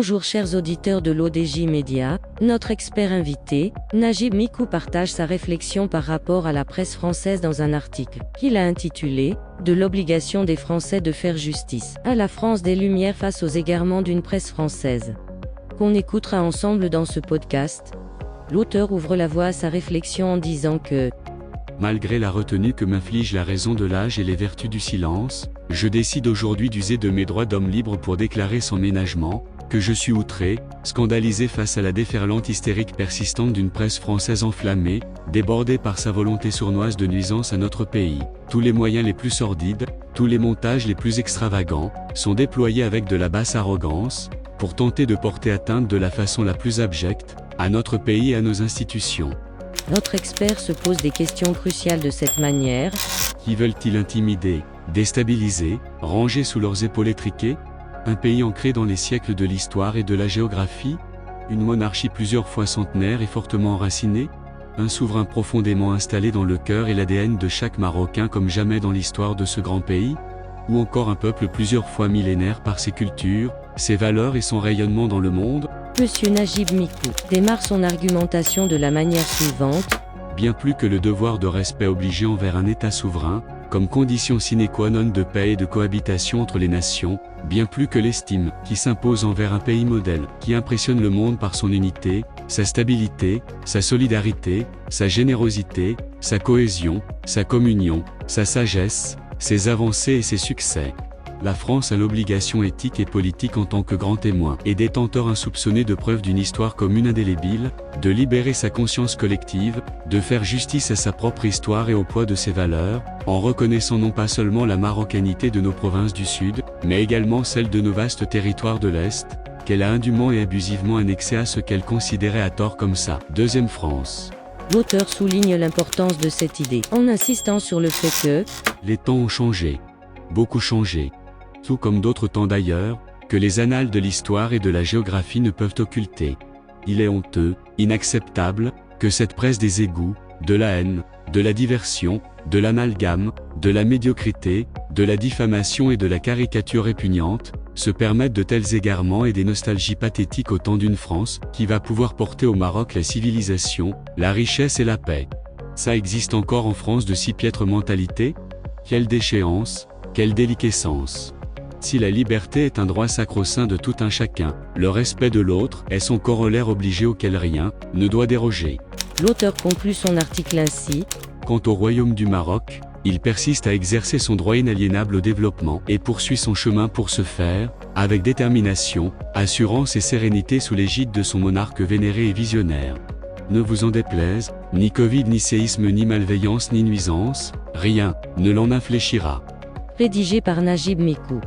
Bonjour chers auditeurs de l'ODJ Média, notre expert invité, Najib Mikou partage sa réflexion par rapport à la presse française dans un article qu'il a intitulé « De l'obligation des Français de faire justice à la France des Lumières face aux égarements d'une presse française » qu'on écoutera ensemble dans ce podcast. L'auteur ouvre la voie à sa réflexion en disant que malgré la retenue que m'inflige la raison de l'âge et les vertus du silence, je décide aujourd'hui d'user de mes droits d'homme libre pour déclarer sans ménagement que je suis outré, scandalisé face à la déferlante hystérique persistante d'une presse française enflammée, débordée par sa volonté sournoise de nuisance à notre pays. Tous les moyens les plus sordides, tous les montages les plus extravagants, sont déployés avec de la basse arrogance, pour tenter de porter atteinte de la façon la plus abjecte, à notre pays et à nos institutions. Notre expert se pose des questions cruciales de cette manière. Qui veulent-ils intimider, déstabiliser, ranger sous leurs épaules étriquées ? Un pays ancré dans les siècles de l'histoire et de la géographie ? Une monarchie plusieurs fois centenaire et fortement enracinée ? Un souverain profondément installé dans le cœur et l'ADN de chaque Marocain comme jamais dans l'histoire de ce grand pays ? Ou encore un peuple plusieurs fois millénaire par ses cultures, ses valeurs et son rayonnement dans le monde ? Monsieur Najib Mikou démarre son argumentation de la manière suivante. Bien plus que le devoir de respect obligé envers un État souverain, comme condition sine qua non de paix et de cohabitation entre les nations, bien plus que l'estime qui s'impose envers un pays modèle, qui impressionne le monde par son unité, sa stabilité, sa solidarité, sa générosité, sa cohésion, sa communion, sa sagesse, ses avancées et ses succès. La France a l'obligation éthique et politique en tant que grand témoin et détenteur insoupçonné de preuves d'une histoire commune indélébile, de libérer sa conscience collective, de faire justice à sa propre histoire et au poids de ses valeurs, en reconnaissant non pas seulement la marocanité de nos provinces du Sud, mais également celle de nos vastes territoires de l'Est, qu'elle a indûment et abusivement annexés à ce qu'elle considérait à tort comme sa deuxième France. L'auteur souligne l'importance de cette idée en insistant sur le fait que les temps ont changé, beaucoup changé. Tout comme d'autres temps d'ailleurs, que les annales de l'histoire et de la géographie ne peuvent occulter. Il est honteux, inacceptable, que cette presse des égouts, de la haine, de la diversion, de l'amalgame, de la médiocrité, de la diffamation et de la caricature répugnante, se permette de tels égarements et des nostalgies pathétiques au temps d'une France, qui va pouvoir porter au Maroc la civilisation, la richesse et la paix. Ça existe encore en France de si piètre mentalité ? Quelle déchéance, quelle déliquescence. Si la liberté est un droit sacro-saint de tout un chacun, le respect de l'autre est son corollaire obligé auquel rien ne doit déroger. L'auteur conclut son article ainsi. Quant au royaume du Maroc, il persiste à exercer son droit inaliénable au développement et poursuit son chemin pour ce faire, avec détermination, assurance et sérénité sous l'égide de son monarque vénéré et visionnaire. Ne vous en déplaise, ni Covid ni séisme ni malveillance ni nuisance, rien ne l'en infléchira. Rédigé par Najib Mikou.